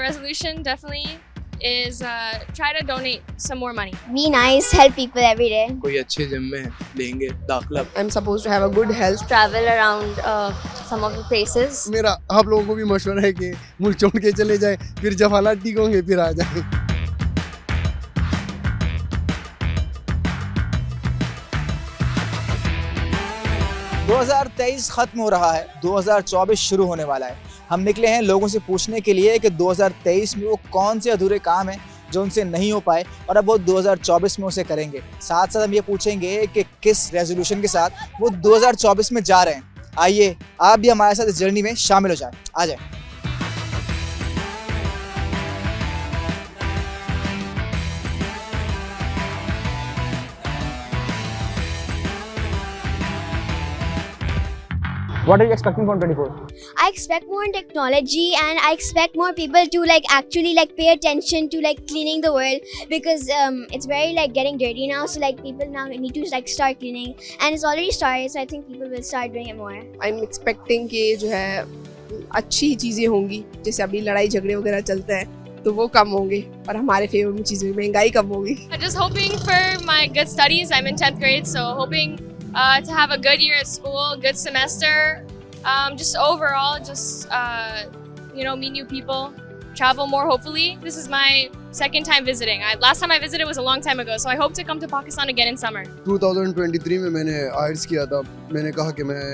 resolution definitely is try to donate some more money. Be nice, help people every day. कोई अच्छे gym में लेंगे दाखला. I'm supposed to have a good health. Travel around some of the places. मेरा आप लोगों को भी मशवरा है कि मुल्क छोड़ के चले जाएं, फिर जब हालात ठीक होंगे फिर आ जाएं. दो 2023 खत्म हो रहा है, 2024 शुरू होने वाला है. हम निकले हैं लोगों से पूछने के लिए कि 2023 में वो कौन से अधूरे काम हैं जो उनसे नहीं हो पाए और अब वो 2024 में उसे करेंगे. साथ साथ हम ये पूछेंगे कि किस रेजोल्यूशन के साथ वो 2024 में जा रहे हैं. आइए आप भी हमारे साथ इस जर्नी में शामिल हो जाएं. आ जाएं. What are you expecting from 24? I expect more in technology, and I expect more people to actually pay attention to cleaning the world, because it's very getting dirty now. So people now need to start cleaning, and it's already started. So I think people will start doing it more. I'm expecting कि जो है अच्छी चीजें होंगी, जैसे अभी लड़ाई झगड़े वगैरह चलते हैं तो वो कम होंगे और हमारे फेवर में चीजें, महंगाई कम होगी. I'm just hoping for my good studies. I'm in 10th grade, so hoping to have a good year at school, good semester. Just overall, meet new people, travel more hopefully. This is my second time visiting. Last time I visited was a long time ago, so I hope to come to Pakistan again in summer. 2023 में मैंने IELTS किया था. मैंने कहा कि मैं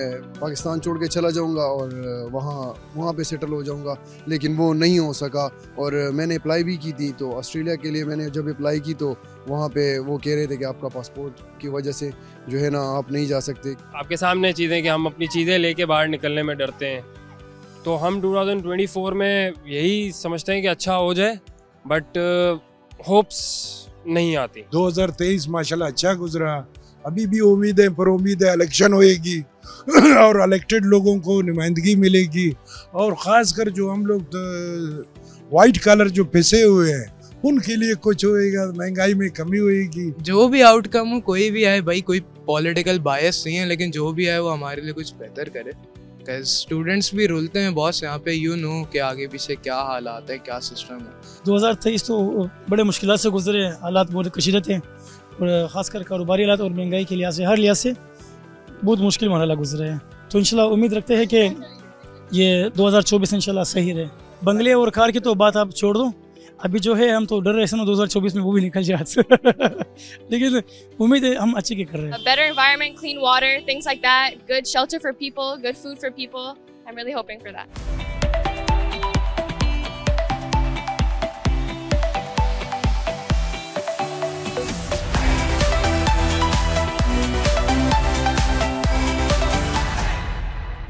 पाकिस्तान छोड़ के चला जाऊंगा और वहाँ पे सेटल हो जाऊंगा, लेकिन वो नहीं हो सका. और मैंने अप्लाई भी की थी, तो ऑस्ट्रेलिया के लिए मैंने जब अप्लाई की तो वहाँ पे वो कह रहे थे कि आपका पासपोर्ट की वजह से जो है ना आप नहीं जा सकते. आपके सामने चीज़ें कि हम अपनी चीज़ें लेके बाहर निकलने में डरते हैं, तो हम 2024 में यही समझते हैं कि अच्छा हो जाए, बट होप्स नहीं आती. 2023 माशाल्लाह अच्छा गुजरा. अभी भी उम्मीद है, पर उम्मीद है इलेक्शन होएगी और इलेक्टेड लोगों को नुमाइंदगी मिलेगी, और ख़ासकर जो हम लोग वाइट कलर जो पिसे हुए हैं उनके लिए कुछ होएगा, महंगाई में कमी होएगी. जो भी आउटकम हो, कोई भी आए भाई, कोई पॉलिटिकल बायस नहीं है, लेकिन जो भी आए वो हमारे लिए कुछ बेहतर करे. स्टूडेंट्स भी रुलते हैं बॉस यहाँ पे, यू नो कि आगे पीछे क्या हालात है, क्या सिस्टम है. 2023 तो बड़े मुश्किलात से गुजरे. हालात बहुत कशीदे थे, और ख़ासकर कारोबारी हालात और महंगाई के लिहाज से, हर लिहाज से बहुत मुश्किल मरहला गुजरे हैं. तो इंशाल्लाह उम्मीद रखते हैं कि ये 2024 इंशाल्लाह सही रहे. बंगले और कार की तो बात आप छोड़ दो, अभी जो है हम तो डर रहे हैं 2024 में वो भी निकल जाए लेकिन उम्मीद है हम अच्छे के कर रहे हैं. A better environment, clean water, things like that, good shelter for people, good food for people. I'm really hoping for that.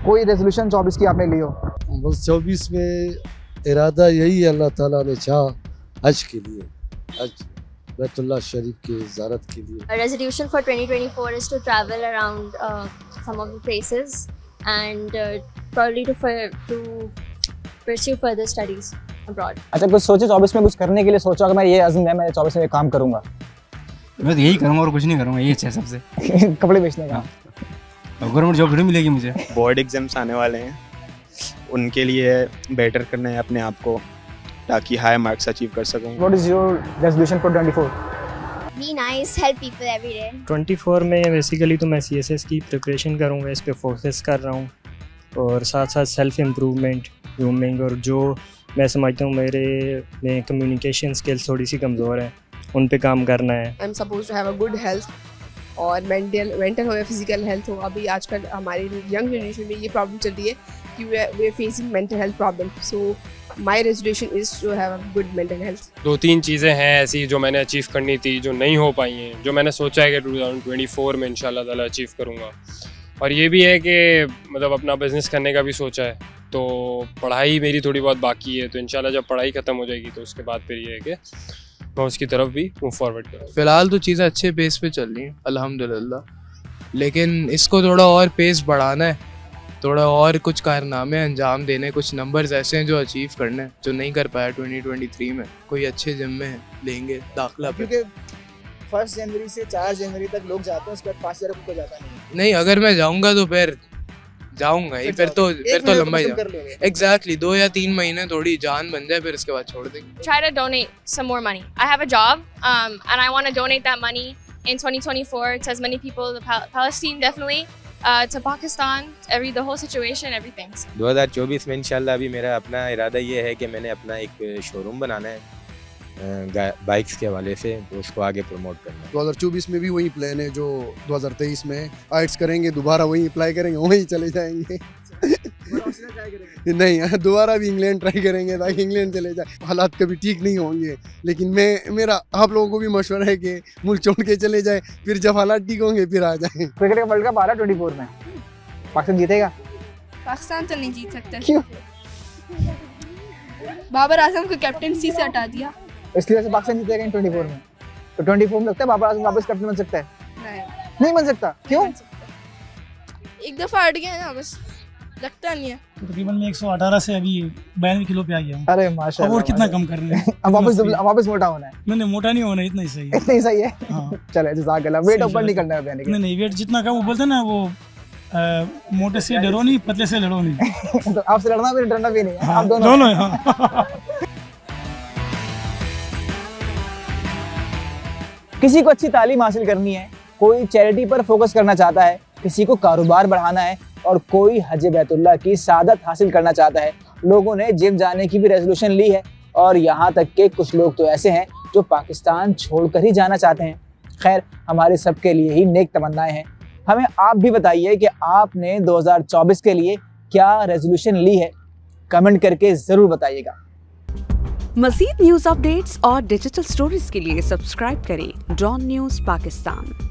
कोई रेजोल्यूशन 24 की आपने ली हो? बस 24 में इरादा यही है, अल्लाह ताला ने चाहा हज के लिए, हज बैतुल्लाह शरीफ की ज़ियारत के लिए. A resolution for 2024 is to travel around some of the places, and probably to pursue further studies abroad. अच्छा, कुछ सोचे 24 में कुछ करने के लिए सोचा कि मैं ये अज़्म है, मैं 24 में ये काम करूँगा? मैं तो यही करूँगा और कुछ नहीं करूँगा, यही अच्छा है सबसे. कपड़े बेचने का. गवर्नमेंट जॉब नहीं मिलेगी मुझे. बोर्ड एग्जाम्स आने वाले हैं, उनके लिए बेटर करना है अपने आप को ताकि हाई मार्क्स अचीव कर सकूं. What is your resolution for 24? Be nice, help people every day. 24 में बेसिकली तो मैं CSS की प्रिपरेशन करूँगा, इस पे फोकस कर रहा हूँ, और साथ साथ सेल्फ इम्प्रूवमेंट, ग्रूमिंग, और जो मैं समझता हूँ मेरे में कम्युनिकेशन स्किल्स थोड़ी सी कमज़ोर है, उन पे काम करना है. I'm supposed to have a good health, और मेंटल हो या फिजिकल हेल्थ हो. अभी आजकल हमारी यंग जनरेशन में ये प्रॉब्लम चल रही है कि we are facing mental health problem. So my resolution is to have a good mental health. 2-3 चीज़ें हैं ऐसी जो मैंने अचीव करनी थी, जो नहीं हो पाई हैं, जो मैंने सोचा है कि 2024 में इंशाल्लाह ताला अचीव करूँगा. और ये भी है कि मतलब अपना बिज़नेस करने का भी सोचा है, तो पढ़ाई मेरी थोड़ी बहुत बाकी है, तो इंशाल्लाह जब पढ़ाई ख़त्म हो जाएगी तो उसके बाद फिर ये है कि मैं उसकी तरफ भी मूव फॉरवर्ड करूँ. फ़िलहाल तो चीज़ें अच्छे पेस पे चल रही हैं अल्हम्दुलिल्लाह, लेकिन इसको थोड़ा और पेस बढ़ाना है, थोड़ा और कुछ कारनामे अंजाम देने, कुछ नंबर्स ऐसे हैं जो अचीव करने हैं, जो नहीं कर पाया 2023 में. कोई अच्छे जिम में लेंगे दाखला पे, क्योंकि 1 जनवरी से 4 जनवरी तक लोग जाते हैं, उसके बाद 5 जनवरी को जाता नहीं. नहीं, अगर मैं जाऊँगा तो फिर जाऊंगा ही, फिर तो लंबा ही जाऊंगा। एग्जैक्टली 2 या 3 महीने थोड़ी जान बन जाए, फिर उसके बाद छोड़ देंगे। Try to donate some more money. I have a job, and I want to donate that money in 2024 to as many people, to Palestine definitely, to Pakistan, the whole situation, everything. 2024 में इंशाल्लाह अभी मेरा अपना इरादा ये है कि मैंने अपना एक शोरूम बनाना है बाइक्स के हवाले से, तो उसको आगे प्रमोट करना है। 2024 में भी वही प्लान है जो 2023 में आइट्स करेंगे, दोबारा वही अप्लाई करेंगे, वहीं चले जाएंगे। नहीं, दोबारा भी इंग्लैंड ट्राई करेंगे ताकि इंग्लैंड चले जाए। हालात कभी ठीक नहीं होंगे, लेकिन मेरा आप लोगों को भी मशवरा है कि मुल्क छोड़ के चले जाए, फिर जब हालात ठीक होंगे फिर आ जाए। क्रिकेट का वर्ल्ड कप आ रहा है 24 में, पाकिस्तान जीतेगा? पाकिस्तान तो नहीं जीत सकता। क्यों? बाबर आजम को कैप्टनसी से हटा दिया, इसलिए वैसे पाकिस्तान जीतेगा इन 24 में। तो 24 में लगता है बाबर आजम वापस कैप्टन बन सकता है? नहीं बन सकता। क्यों? एक दफा हट गया ना, बस लगता नहीं है। तकरीबन मैं 118 से अभी 92 किलो पे आ गया हूँ। अरे माशाल्लाह। और कितना कम करना है? अब वापस मोटा होना है? नहीं मोटा नहीं होना, इतना ही सही है। इतना ही सही है? चले जज़ाकल्लाह। वेट ऊपर नहीं करना है? नहीं, वेट जितना कम, वो बोलते हैं ना वो मोटे से डरो नहीं, पतले से लड़ो नहीं। तो आपसे लड़ना भी डरना भी नहीं है, आप दोनों हाँ। किसी को अच्छी तालीम हासिल करनी है, कोई चैरिटी पर फोकस करना चाहता है, किसी को कारोबार बढ़ाना है और कोई हज बैतुल्लाह की सादत हासिल करना चाहता है। लोगों ने जिम जाने की भी रेजोल्यूशन ली है और यहाँ तक के कुछ लोग तो ऐसे हैं जो पाकिस्तान छोड़कर ही जाना चाहते हैं। खैर, हमारे सबके लिए ही नेक तमन्नाएं हैं। हमें आप भी बताइए कि आपने 2024 के लिए क्या रेजोल्यूशन ली है, कमेंट करके ज़रूर बताइएगा। मज़ीद न्यूज़ अपडेट्स और डिजिटल स्टोरीज के लिए सब्सक्राइब करें डॉन न्यूज़ पाकिस्तान।